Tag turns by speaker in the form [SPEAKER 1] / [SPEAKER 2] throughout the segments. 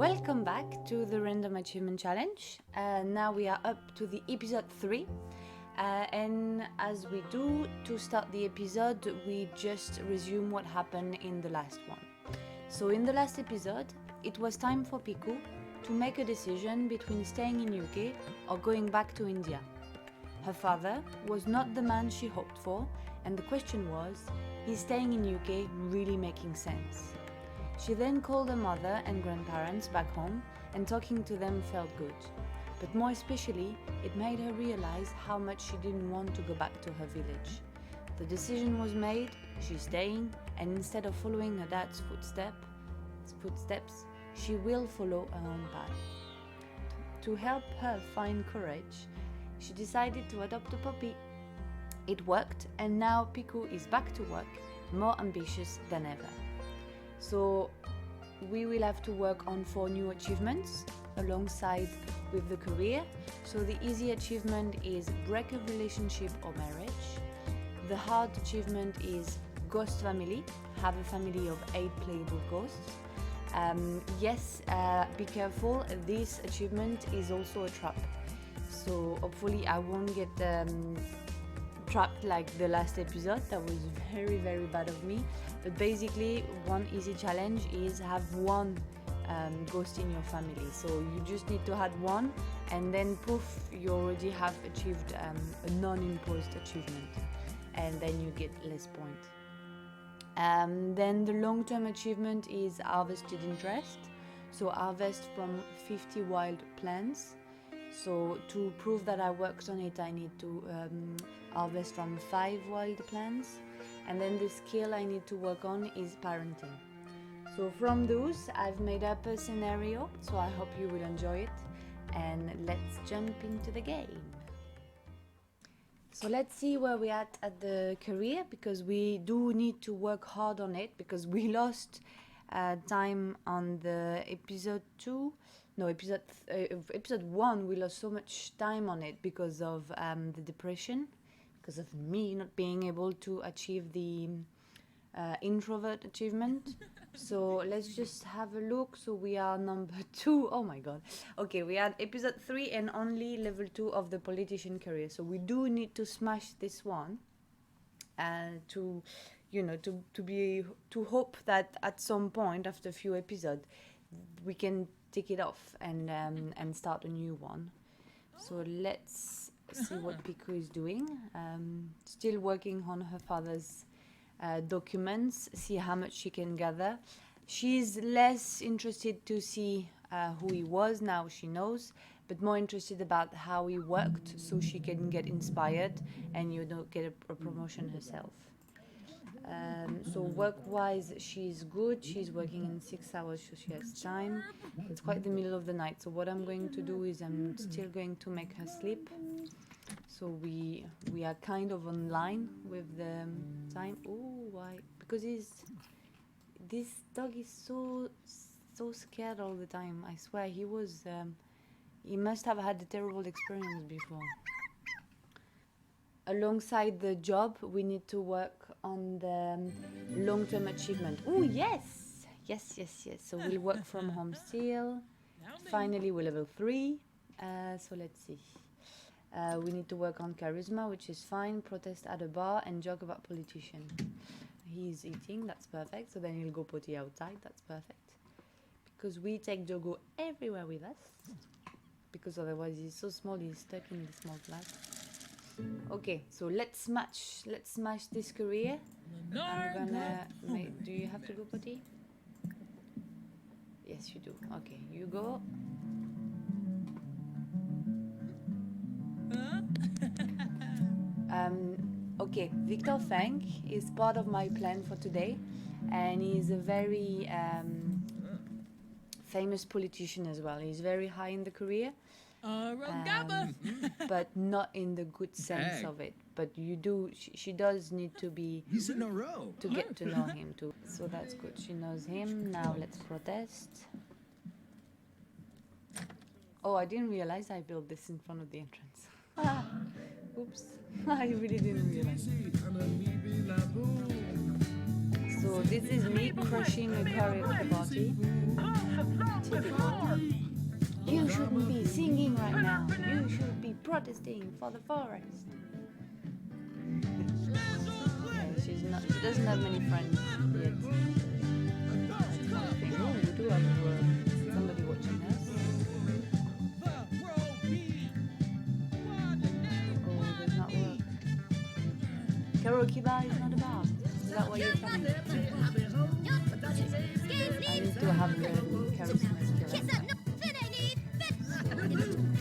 [SPEAKER 1] Welcome back to the Random Achievement Challenge. Now we are up to the episode 3. And as we do, to start the episode, we just resume what happened in the last one. So in the last episode, it was time for Piku to make a decision between staying in UK or going back to India. Her father was not the man she hoped for, and the question was, is staying in UK really making sense? She then called her mother and grandparents back home, and talking to them felt good. But more especially, it made her realize how much she didn't want to go back to her village. The decision was made, she's staying, and instead of following her dad's footsteps, she will follow her own path. To help her find courage, she decided to adopt a puppy. It worked, and now Piku is back to work, more ambitious than ever. So we will have to work on 4 new achievements alongside with the career. So the easy achievement is break a relationship or marriage. The hard achievement is ghost family, have a family of 8 playable ghosts. Be careful, this achievement is also a trap. So hopefully I won't get trapped like the last episode. That was very, very bad of me. But basically, one easy challenge is have one ghost in your family. So you just need to add one, and then poof, you already have achieved a non-imposed achievement, and then you get less points. Then the long-term achievement is harvested interest. So harvest from 50 wild plants. So to prove that I worked on it, I need to harvest from 5 wild plants. And then the skill I need to work on is parenting. So from those, I've made up a scenario, so I hope you will enjoy it. And let's jump into the game. So let's see where we're at the career, because we do need to work hard on it, because we lost time on the episode 1. We lost so much time on it because of the depression, because of me not being able to achieve the introvert achievement. So let's just have a look. So we are number 2. Oh my god. Okay, we had episode 3 and only level 2 of the politician career. So we do need to smash this one to hope that at some point after a few episodes we can take it off and start a new one. So let's see what Piku is doing. Still working on her father's documents, see how much she can gather. She's less interested to see who he was, now she knows, but more interested about how he worked, so she can get inspired and get a promotion herself. So work-wise, she's good. She's working in 6 hours, so she has time. It's quite the middle of the night, so what I'm going to do is I'm still going to make her sleep. So we are kind of online with the time. Oh, why? Because this dog is so scared all the time. I swear, he must have had a terrible experience before. Alongside the job, we need to work on the long-term achievement. Oh, yes. So we'll work from home still. Finally, we're level 3. So let's see. We need to work on charisma, which is fine. Protest at a bar and joke about politician. He's eating, that's perfect. So then he'll go potty outside, that's perfect. Because we take Jogo everywhere with us. Because otherwise he's so small, he's stuck in the small flat. Okay, so let's smash this career. I'm gonna do you have to go potty? Yes, you do. Okay, you go. Okay, Victor Fang is part of my plan for today, and he's a very famous politician as well. He's very high in the career, but not in the good sense of it. But she does need to be to get to know him too. So that's good. She knows him. Now let's protest. Oh, I didn't realize I built this in front of the entrance. Oops, I really didn't realize. So this is me crushing a karaoke party. beautiful. You shouldn't be singing right now. You should be protesting for the forest. She doesn't have many friends yet. That's one thing. Oh, we do have somebody watching us. Oh, does not work. Karaoke bar is not a bar. Is that what you're telling me? I need to have the charisma skill.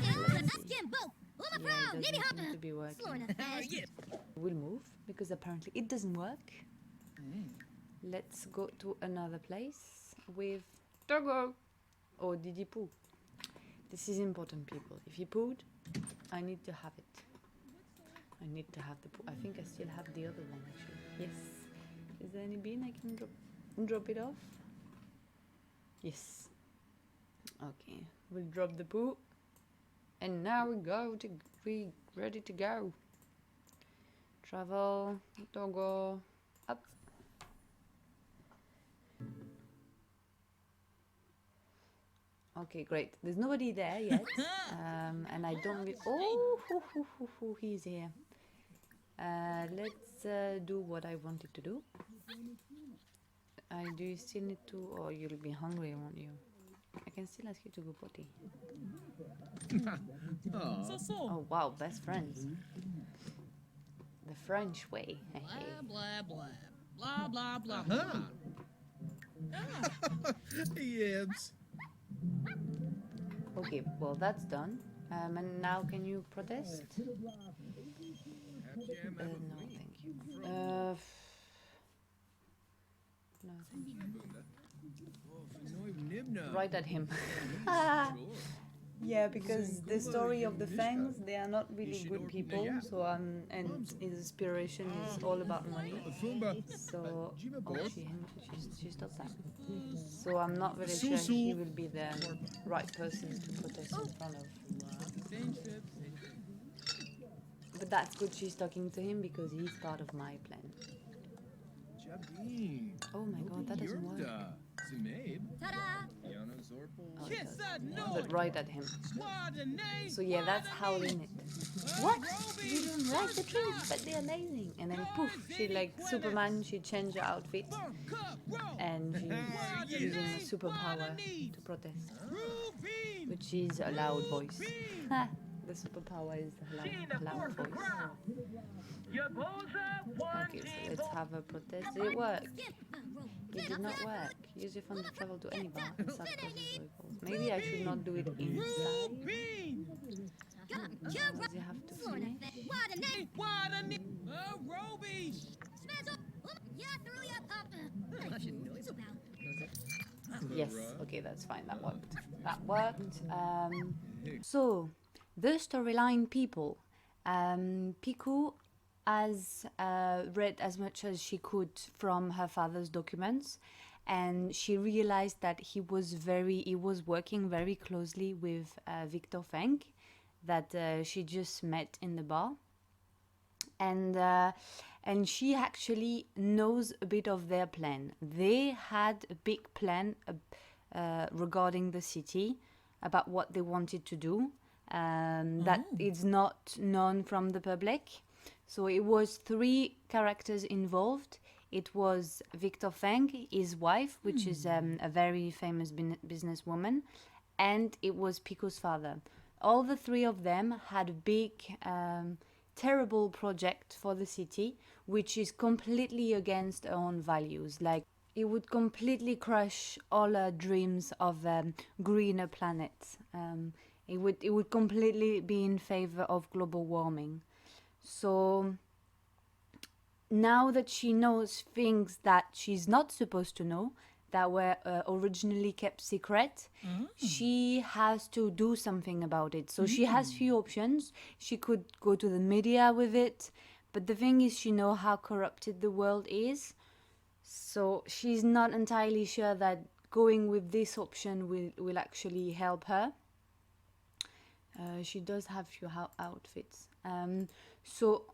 [SPEAKER 1] Yeah, it doesn't seem to be working. We'll move because apparently it doesn't work. Let's go to another place with Togo or Didi Poo. This is important, people. If he pooed, I need to have it. I need to have the poo. I think I still have the other one actually. Yes. Is there any bean I can drop it off? Yes. Okay. We'll drop the poo. And now we ready to go. Travel, Togo, up. Okay, great. There's nobody there yet. And I don't really... Oh, he's here. Let's do what I wanted to do. Do you still need to... Oh, you'll be hungry, won't you? I can still ask you to go potty. Oh, wow, best friends. The French way.
[SPEAKER 2] Blah, blah, blah. Blah, blah, blah.
[SPEAKER 3] Yibs.
[SPEAKER 1] Okay, well, that's done. And now can you protest? No, thank you. No, thank you. Right at him. Yeah, because the story of the Fangs, they are not really good people. So and his inspiration is all about money. So she stopped that. So I'm not really sure he will be the right person to protest in front of. But that's good. She's talking to him because he's part of my plan. Oh my God, that doesn't work. Oh, it does. But right at him. So yeah, that's howling it. What? You don't like the trees, but they're amazing. And then poof, she like Superman, she changed her outfit. And she's using a superpower to protest. Which is a loud voice. The superpower is a loud voice. Okay, so let's have a protest. Did it work? It did not work. Use your phone to travel to any bar. Maybe I should not do it inside. Does it have to finish? Yes, okay, that's fine. That worked. That worked. So, the storyline, people. Piku has read as much as she could from her father's documents, and she realized that he was working very closely with Victor Feng, that she just met in the bar, and she actually knows a bit of their plan. They had a big plan regarding the city, about what they wanted to do, that is not known from the public. So it was 3 characters involved. It was Victor Feng, his wife, which is a very famous businesswoman, and it was Piku's father. All the 3 of them had a big, terrible project for the city, which is completely against our own values. Like, it would completely crush all our dreams of a greener planet. It would completely be in favor of global warming. So now that she knows things that she's not supposed to know, that were originally kept secret, she has to do something about it. So she has few options. She could go to the media with it, but the thing is, she knows how corrupted the world is. So she's not entirely sure that going with this option will actually help her. She does have few outfits. So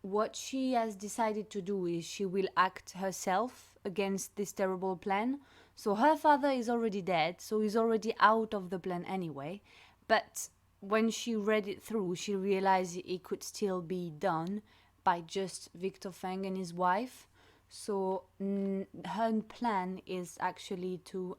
[SPEAKER 1] what she has decided to do is she will act herself against this terrible plan. So her father is already dead, so he's already out of the plan anyway. But when she read it through, she realized it could still be done by just Victor Feng and his wife. So her plan is actually to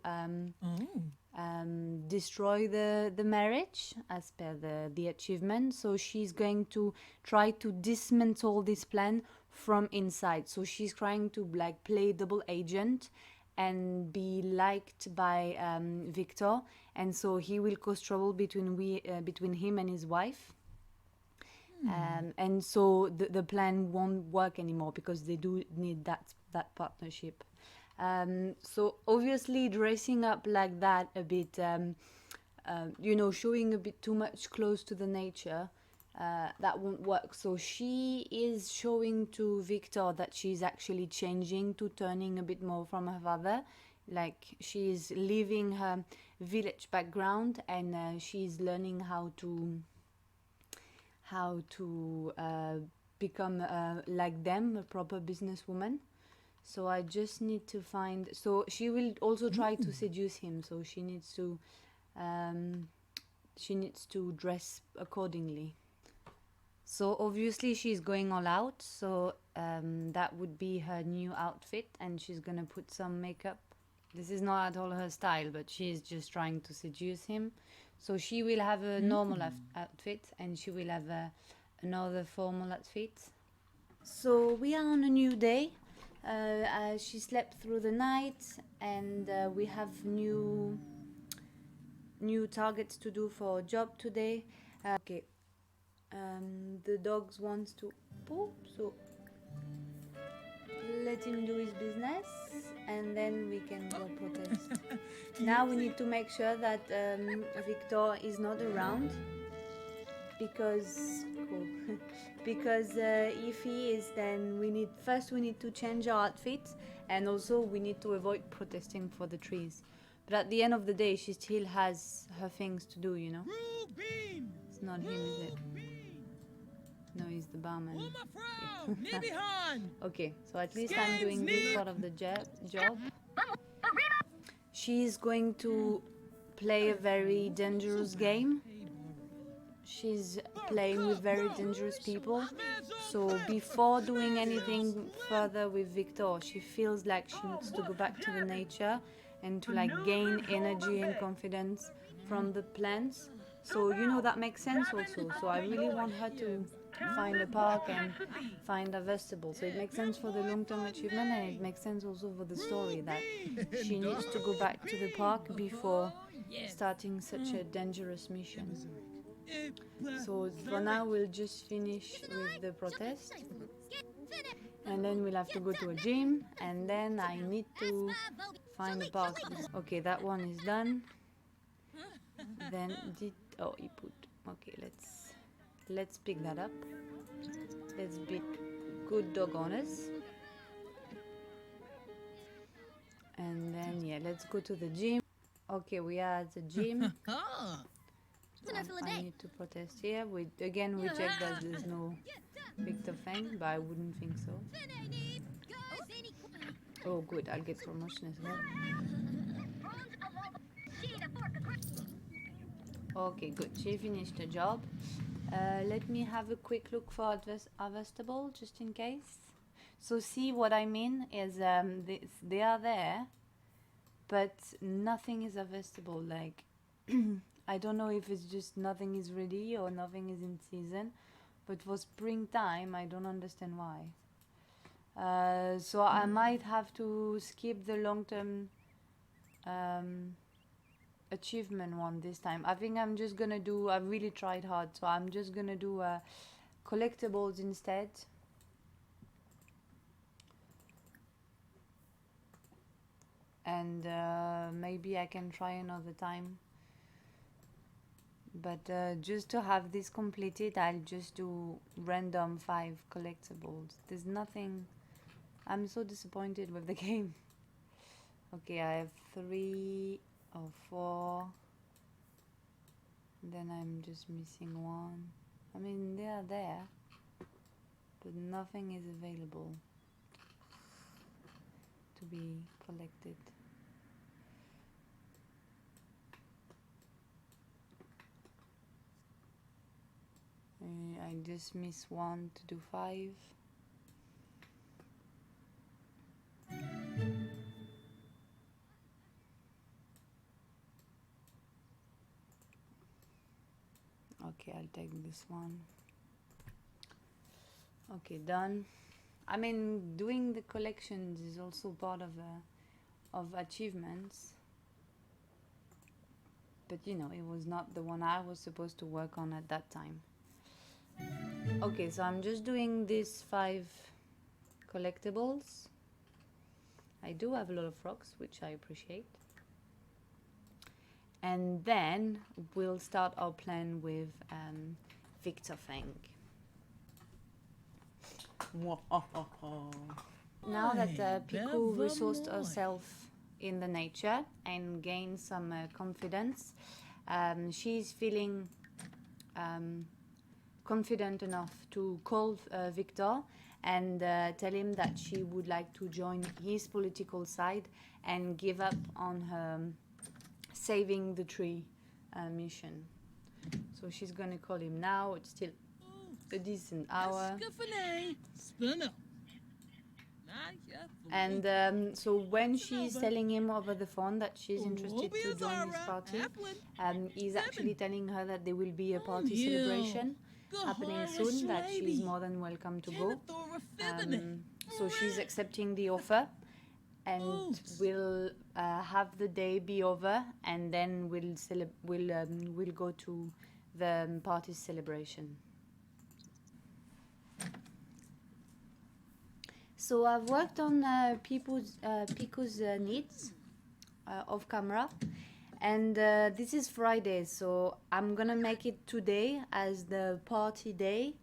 [SPEAKER 1] destroy the marriage as per the achievement. So she's going to try to dismantle this plan from inside. So she's trying to like play double agent and be liked by Victor, and so he will cause trouble between him and his wife. And so the plan won't work anymore because they do need that partnership. So obviously dressing up like that a bit, showing a bit too much close to the nature, that won't work. So she is showing to Victor that she's actually changing to turning a bit more from her father. Like she's leaving her village background and she's learning how to become like them, a proper businesswoman. So I just need to find. So she will also try to seduce him. So she needs to dress accordingly. So obviously she's going all out. So that would be her new outfit, and she's gonna put some makeup. This is not at all her style, but she's just trying to seduce him. So she will have a normal outfit, and she will have another formal outfit. So we are on a new day. She slept through the night, and we have new targets to do for a job today. Okay. The dogs wants to poop, so let him do his business, and then we can go protest. Now we need to make sure that Victor is not around, because if he is, then we need to change our outfit, and also we need to avoid protesting for the trees. But at the end of the day, she still has her things to do, It's not him, is it? No, he's the barman. Yeah. Okay, so at least I'm doing this part of the job. She's going to play a very dangerous game. She's playing with very dangerous people. So before doing anything further with Victor, she feels like she needs to go back to the nature and to like gain energy and confidence from the plants. So that makes sense also. So I really want her to find a park and find a vegetable. So it makes sense for the long-term achievement, and it makes sense also for the story that she needs to go back to the park before starting such a dangerous mission. So for now we'll just finish with the protest, and then we'll have to go to a gym, and then I need to find a park. Okay, that one is done. Then he put. Okay, let's pick that up. Let's be good dog owners. And then let's go to the gym. Okay, we are at the gym. I need to protest here. We check that there's no Victor Feng, but I wouldn't think so. Oh good, I'll get promotion as well. Okay, good. She finished the job. Let me have a quick look for harvestable, just in case. So see what I mean is they are there, but nothing is harvestable. Like I don't know if it's just nothing is ready or nothing is in season, but for springtime I don't understand why. So I might have to skip the long-term achievement one this time. I think I'm just gonna do, I really tried hard, so I'm just gonna do collectibles instead. And maybe I can try another time. But just to have this completed, I'll just do random 5 collectibles. There's nothing. I'm so disappointed with the game. Okay, I have 3 or 4. Then I'm just missing 1. I mean, they are there. but nothing is available to be collected. I just miss 1 to do 5. Okay, I'll take this one. Okay, done. I mean, doing the collections is also part of achievements. But you know, it was not the one I was supposed to work on at that time. Okay, so I'm just doing these 5 collectibles. I do have a lot of rocks, which I appreciate. And then we'll start our plan with Victor Fang. Now that Piku resourced herself in the nature and gained some confidence, she's feeling confident enough to call Victor and tell him that she would like to join his political side and give up on her saving the tree mission. So she's gonna call him now. It's still a decent hour. And so when she's telling him over the phone that she's interested to join his party, he's actually telling her that there will be a party celebration happening soon, that she's more than welcome to go. So she's accepting the offer, and we'll have the day be over, and then we'll go to the party celebration. So I've worked on Piku's needs off camera, and this is Friday, so I'm gonna make it today as the party day,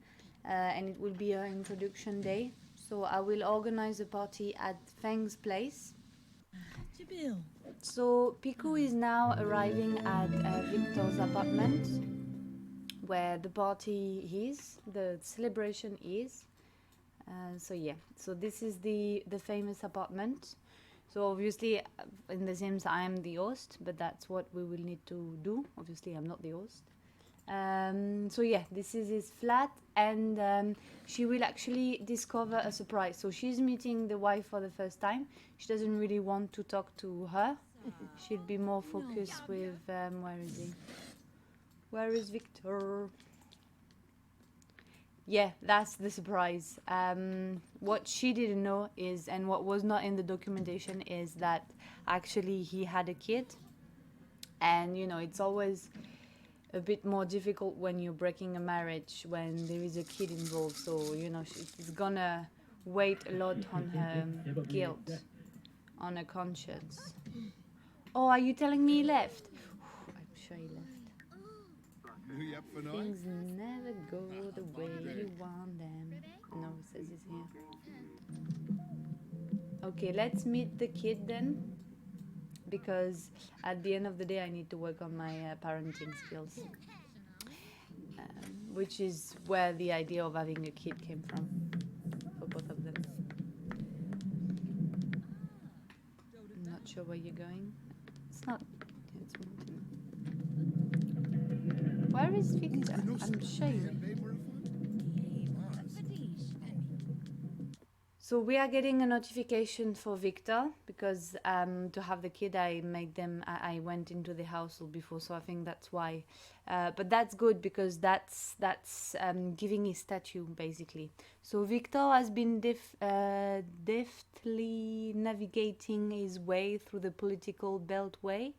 [SPEAKER 1] and it will be our introduction day. So I will organize a party at Fang's place. So Piku is now arriving at Victor's apartment, where the party is, the celebration is. So yeah, so this is the famous apartment. So obviously in The Sims I am the host, but that's what we will need to do. Obviously I'm not the host. So yeah, this is his flat, and she will actually discover a surprise. So she's meeting the wife for the first time. She doesn't really want to talk to her. She'll be more focused with, where is he? Where is Victor? Yeah, that's the surprise. What she didn't know is, and what was not in the documentation, is that actually he had a kid. And, you know, it's always a bit more difficult when you're breaking a marriage when there is a kid involved. So, you know, she's gonna weigh a lot on her guilt, on her conscience. Oh, are you telling me he left? I'm sure he left. Things never go the way you want them. No, it says he's here. Okay, let's meet the kid then, because at the end of the day I need to work on my parenting skills, which is where the idea of having a kid came from for both of them. I'm not sure where you're going. It's not. It's mountain. Where is Victor? I'm sure he's. So we are getting a notification for Victor, because to have the kid I went into the household before, so I think that's why. But that's good, because that's giving his statue basically. So Victor has been deftly navigating his way through the political beltway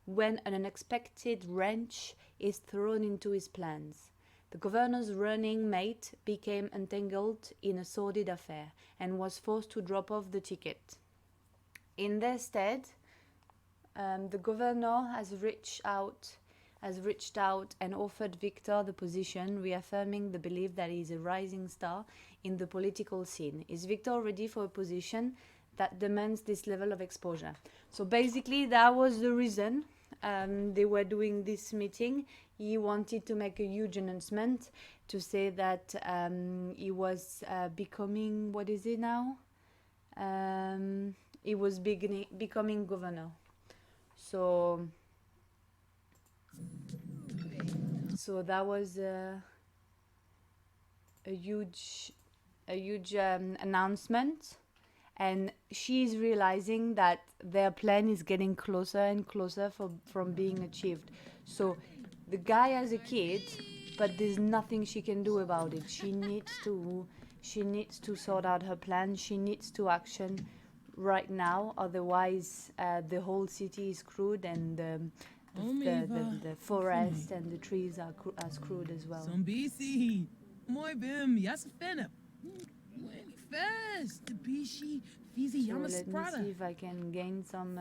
[SPEAKER 1] when an unexpected wrench is thrown into his plans. The governor's running mate became entangled in a sordid affair and was forced to drop off the ticket. In their stead, the governor has reached out and offered Victor the position, reaffirming the belief that he is a rising star in the political scene. Is Victor ready for a position that demands this level of exposure? So basically that was the reason they were doing this meeting, he wanted to make a huge announcement to say that he was becoming, what is it now? He was becoming governor. So that was a huge announcement, and she's realizing that their plan is getting closer and closer from being achieved. So the guy has a kid, but there's nothing she can do about it. She needs to sort out her plan. She needs to action right now, otherwise the whole city is screwed, and the forest and the trees are screwed as well.
[SPEAKER 2] Som BC. Moi bim, yasafena. Fast, bishi, fizi
[SPEAKER 1] So
[SPEAKER 2] yamas
[SPEAKER 1] let me
[SPEAKER 2] prada.
[SPEAKER 1] see if I can gain some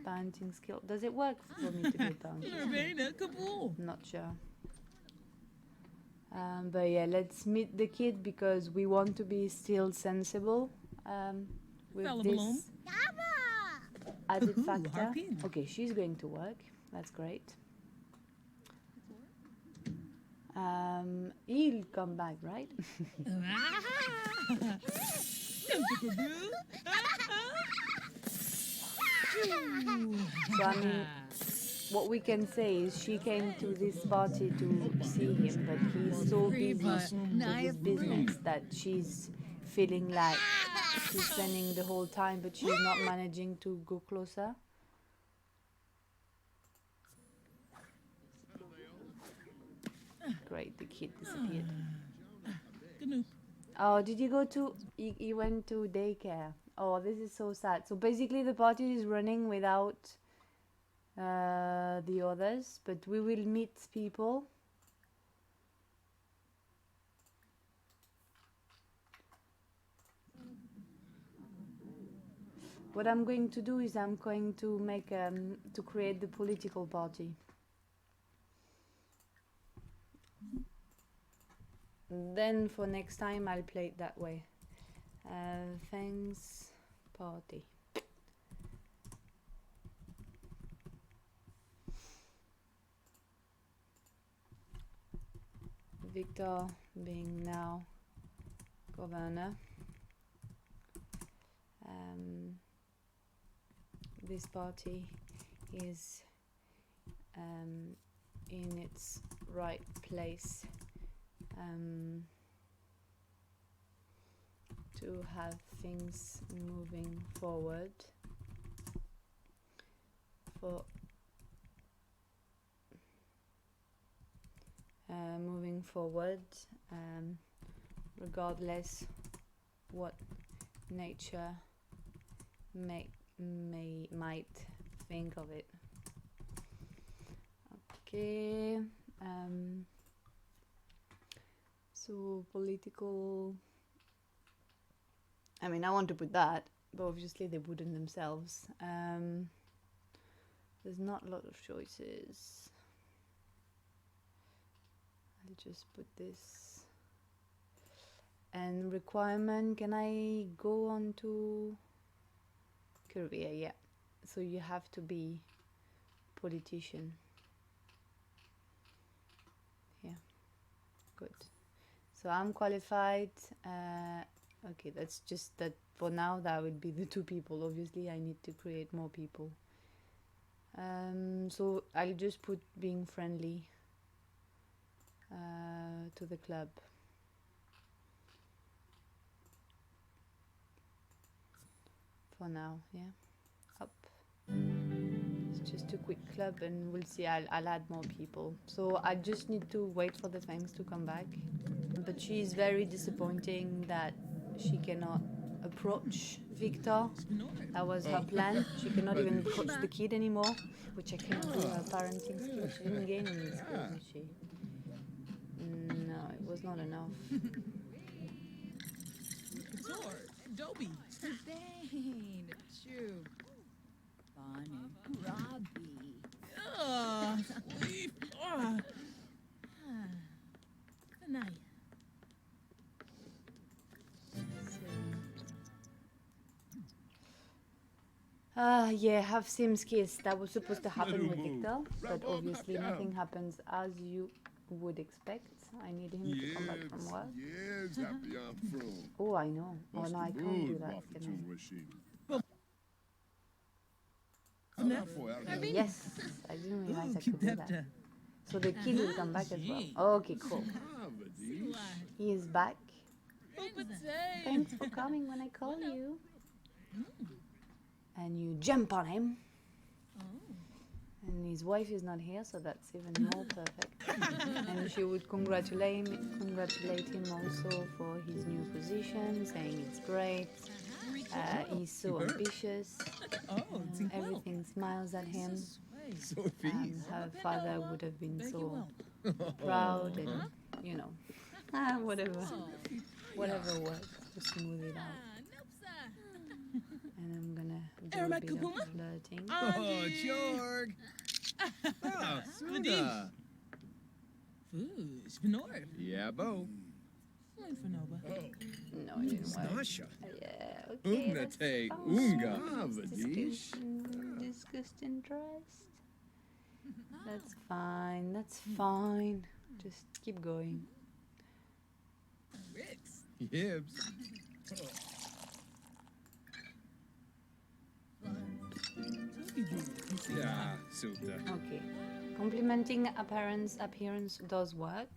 [SPEAKER 1] parenting skill. Does it work for me to do parenting?
[SPEAKER 2] Nervena Kabul.
[SPEAKER 1] Not sure. But yeah, let's meet the kid because we want to be still sensible with
[SPEAKER 2] Fella
[SPEAKER 1] this
[SPEAKER 2] balloon.
[SPEAKER 1] added
[SPEAKER 2] Ooh,
[SPEAKER 1] factor.
[SPEAKER 2] harpy.
[SPEAKER 1] Okay, she's going to work. That's great. He'll come back, right? So I mean, what we can say is she came to this party to see him, but he's so busy with his business that she's feeling like she's spending the whole time, but she's not managing to go closer. Great, the kid disappeared. Oh, did you go to... He went to daycare. Oh, this is so sad. So basically the party is running without the others, but we will meet people. What I'm going to do is I'm going to make to create the political party. Then for next time I'll play it that way. Thanks party. Victor being now governor. This party is in its right place to have things moving forward for regardless what nature might think of it. Okay, so political, I mean, I want to put that, but obviously they wouldn't themselves. There's not a lot of choices. I'll just put this. And requirement, can I go on to career? Yeah. So you have to be politician. Yeah. Good. So I'm qualified. Okay, that's just that for now. That would be the two people. Obviously, I need to create more people. So I'll just put being friendly to the club. For now, yeah. Up. It's just a quick club and we'll see. I'll add more people. So I just need to wait for the fangs to come back. But she's very disappointing that she cannot approach Victor. That was her plan. She cannot even approach the kid anymore, which I cannot do her parenting skills. She didn't gain any skills, did she? No, it was not enough.
[SPEAKER 2] Adobe.
[SPEAKER 3] Bane, Chew, Bonnie, Robbie.
[SPEAKER 2] Sleep.
[SPEAKER 3] Good night.
[SPEAKER 1] Yeah, have Sims kiss. That was supposed to happen with Victor, but obviously nothing happens as you would expect. I need him to come back from work.
[SPEAKER 4] Yes, happy I'm from.
[SPEAKER 1] Oh, I know. Oh, no, I can't do that. Can I? Yes, I didn't realize I could do that. So the kid will come back as well. Okay, cool. He is back. Thanks for coming when I call you. And you jump on him. And his wife is not here, so that's even more perfect. And she would congratulate him also for his new position, saying it's great. He's so ambitious. Everything smiles at him. Her father would have been so proud, and you know, whatever works to smooth it out. And I'm gonna do a bit of flirting.
[SPEAKER 5] Oh, Jorg! Oh, Suda!
[SPEAKER 2] Spenor.
[SPEAKER 5] Yeah, Bo.
[SPEAKER 1] No, it didn't work.
[SPEAKER 5] Snasha.
[SPEAKER 1] Yeah, okay. that's
[SPEAKER 5] Ugnate.
[SPEAKER 1] fine.
[SPEAKER 5] Unga.
[SPEAKER 1] Disgusting dressed. That's fine. That's fine. Just keep going.
[SPEAKER 5] Yibs. Yeah, Suda.
[SPEAKER 1] Okay. Complimenting appearance does work.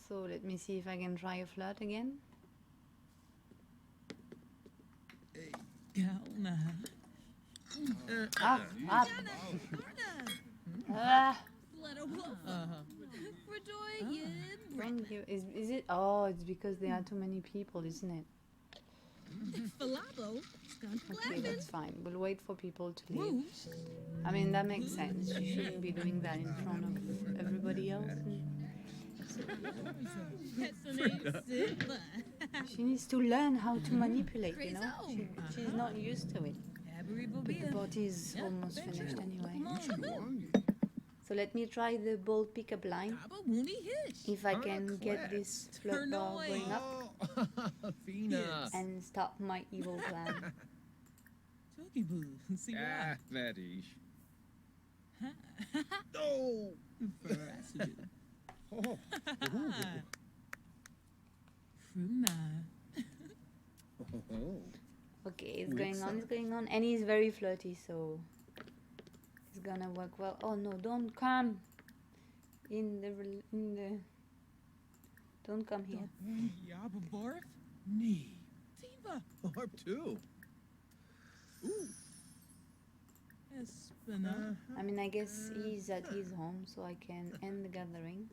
[SPEAKER 1] So let me see if I can try a flirt again. Up. Thank you. Is it? Oh, it's because there are too many people, isn't it? Okay, that's fine. We'll wait for people to leave. I mean, that makes sense. You shouldn't be doing that in front of everybody else. She needs to learn how to manipulate, you know? She's not used to it. But the body is almost finished anyway. So let me try the bold pickup line. If I can get this flirt bar going up
[SPEAKER 5] Fina.
[SPEAKER 1] and stop my evil plan.
[SPEAKER 5] Ah, Verish. Oh! Oh. Oh.
[SPEAKER 1] Okay, it's going on, and he's very flirty, so it's gonna work well. Oh no, don't come don't come here.
[SPEAKER 5] Nee. Harp too. Ooh.
[SPEAKER 1] I mean, I guess he's at his home, so I can end the gathering.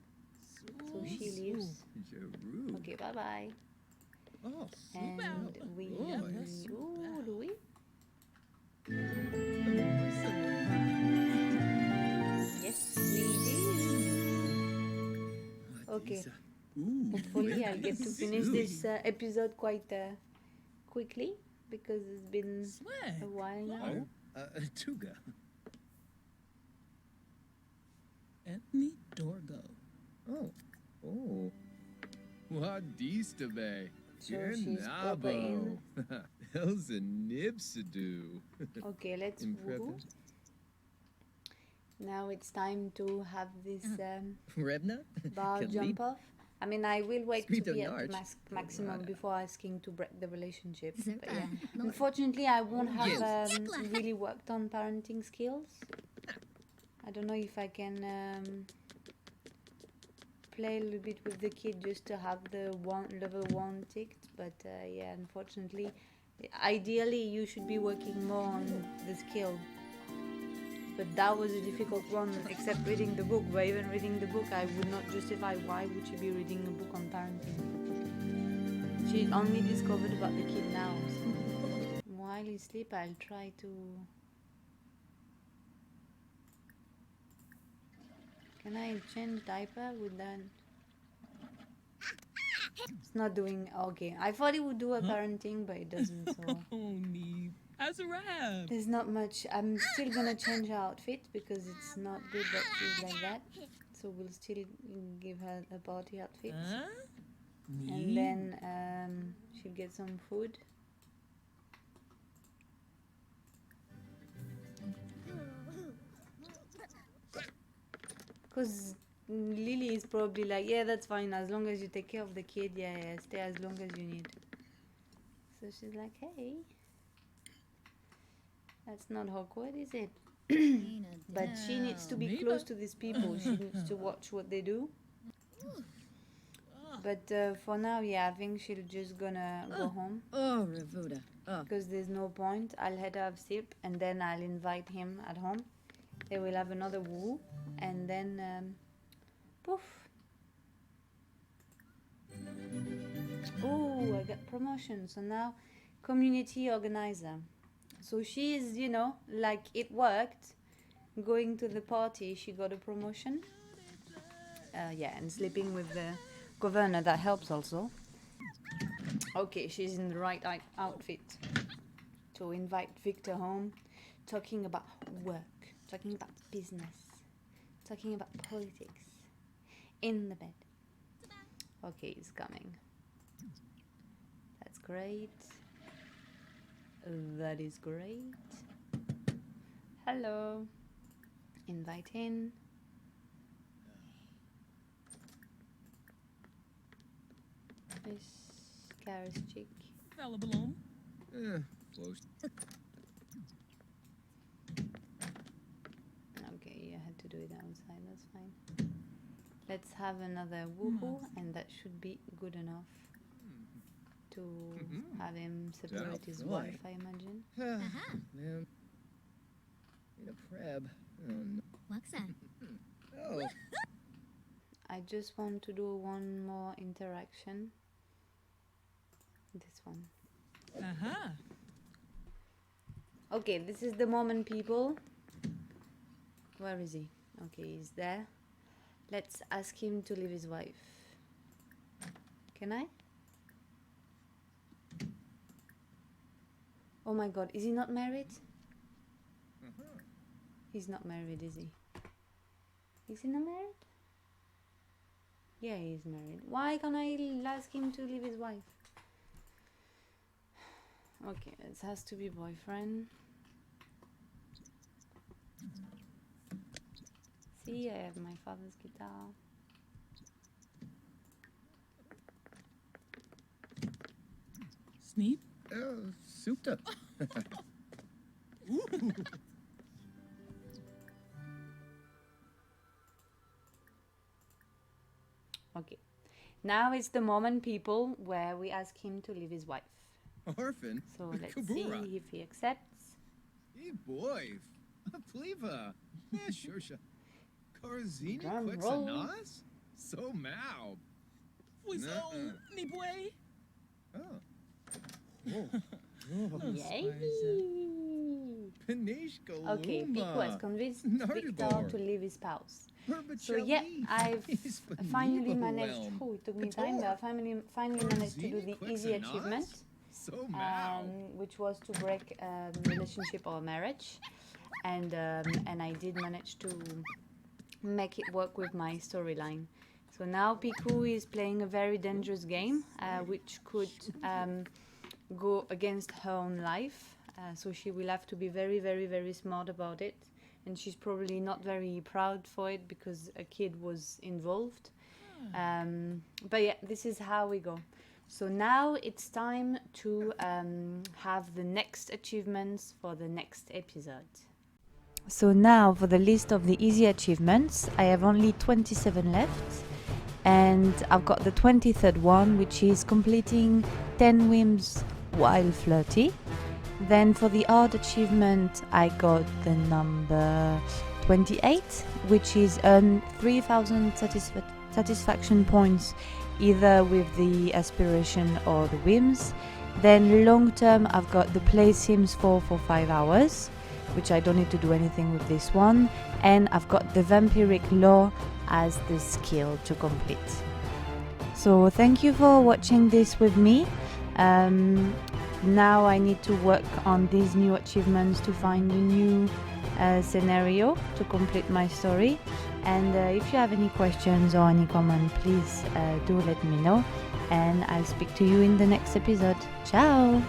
[SPEAKER 1] So she leaves.
[SPEAKER 5] Jeru.
[SPEAKER 1] Okay, bye bye.
[SPEAKER 5] Oh.
[SPEAKER 1] And we ooh, Louis. Yes, we do. Okay. Hopefully, I'll get to finish this episode quite quickly because it's been a while now.
[SPEAKER 5] Tuga.
[SPEAKER 2] Ethne Dorgo.
[SPEAKER 5] Oh. Oh. What dista be?
[SPEAKER 1] So she's proper in.
[SPEAKER 5] Elsa Nibsadu.
[SPEAKER 1] Okay, let's woohoo.
[SPEAKER 5] Impressive.
[SPEAKER 1] Now it's time to have this
[SPEAKER 6] Rebna?
[SPEAKER 1] bar
[SPEAKER 6] Can
[SPEAKER 1] jump
[SPEAKER 6] leap.
[SPEAKER 1] off. I mean, I will wait
[SPEAKER 6] Speed
[SPEAKER 1] to
[SPEAKER 6] of
[SPEAKER 1] be at the
[SPEAKER 6] Narch.
[SPEAKER 1] maximum before asking to break the relationship.
[SPEAKER 3] Isn't
[SPEAKER 1] But yeah.
[SPEAKER 3] that not-
[SPEAKER 1] Unfortunately, I won't have really worked on parenting skills. I don't know if I can play a little bit with the kid just to have the level 1 ticked. But yeah, unfortunately, ideally you should be working more on the skill. But that was a difficult one, except reading the book. But even reading the book, I would not justify why would she be reading a book on parenting. She only discovered about the kid now. So while he sleep, I'll try to. Can I change diaper with that? It's not doing okay. I thought it would do a parenting, but it doesn't. So.
[SPEAKER 2] Oh, me. As a rap.
[SPEAKER 1] There's not much. I'm still gonna change her outfit because it's not good that she's like that. So we'll still give her a party outfit. And then she'll get some food. Because Lily is probably like, yeah, that's fine, as long as you take care of the kid, yeah, stay as long as you need. So she's like, hey, that's not awkward, is it? But she needs to be close to these people. She needs to watch what they do. But for now, yeah, I think she'll just gonna go home.
[SPEAKER 3] Oh, Ravuda. Oh.
[SPEAKER 1] Because there's no point. I'll head up Sip and then I'll invite him at home. They will have another woo. And then, poof. Oh, I got promotion. So now, community organizer. So she is, you know, like it worked. Going to the party, she got a promotion. Yeah, and sleeping with the governor, that helps also. Okay, she's in the right outfit to invite Victor home, talking about work, talking about business, talking about politics, in the bed. Okay, he's coming. That's great. That is great. Hello. Invite in. This Kara's chick.
[SPEAKER 2] Fella balloon.
[SPEAKER 5] Close.
[SPEAKER 1] Okay, you had to do it outside, that's fine. Let's have another woohoo, and that should be good enough to have him separate his wife, I imagine.
[SPEAKER 5] Man. Need a preb. Oh, no.
[SPEAKER 3] What's that?
[SPEAKER 5] Oh.
[SPEAKER 1] I just want to do one more interaction. This one.
[SPEAKER 2] Uh-huh.
[SPEAKER 1] Okay, this is the moment, people. Where is he? Okay, he's there. Let's ask him to leave his wife. Can I? Oh my god, is he not married? He's not married, is he? Is he not married? Yeah, he's married. Why can't I ask him to leave his wife? Okay, it has to be boyfriend. See, I have my father's guitar.
[SPEAKER 2] Sneep.
[SPEAKER 5] Oh, souped up.
[SPEAKER 1] Okay. Now it's the moment, people, where we ask him to leave his wife.
[SPEAKER 5] Orphan?
[SPEAKER 1] So let's
[SPEAKER 5] Kabura.
[SPEAKER 1] see if he accepts.
[SPEAKER 5] Hey, boy. Pliva. Yeah, sure. Korzini
[SPEAKER 1] Drum roll.
[SPEAKER 5] Quexanas? So mau.
[SPEAKER 2] We so
[SPEAKER 5] Nuh-uh.
[SPEAKER 2] ni boy.
[SPEAKER 5] Oh. Oh.
[SPEAKER 1] Yay!
[SPEAKER 5] Pinishka
[SPEAKER 1] Okay, Piku has convinced Victor
[SPEAKER 5] Nardibor.
[SPEAKER 1] to leave his spouse. So yeah,
[SPEAKER 5] Herbacelli.
[SPEAKER 1] I've
[SPEAKER 5] Hispanibel
[SPEAKER 1] finally managed.
[SPEAKER 5] whelm.
[SPEAKER 1] Oh, it took me time, but I finally managed to do the easy
[SPEAKER 5] Quexanas?
[SPEAKER 1] achievement,
[SPEAKER 5] So mau.
[SPEAKER 1] which was to break relationship or marriage, and I did manage to make it work with my storyline. So now Piku is playing a very dangerous game, which could go against her own life. So she will have to be very, very, very smart about it. And she's probably not very proud for it because a kid was involved. But yeah, this is how we go. So now it's time to have the next achievements for the next episode. So now for the list of the easy achievements, I have only 27 left. And I've got the 23rd one, which is completing 10 whims while flirty. Then for the hard achievement, I got the number 28, which is earn 3,000 satisfaction points either with the aspiration or the whims. Then long term, I've got the play Sims 4 for 5 hours, which I don't need to do anything with this one. And I've got the vampiric law as the skill to complete. So thank you for watching this with me. Now I need to work on these new achievements to find a new scenario to complete my story. And if you have any questions or any comment, please do let me know. And I'll speak to you in the next episode. Ciao!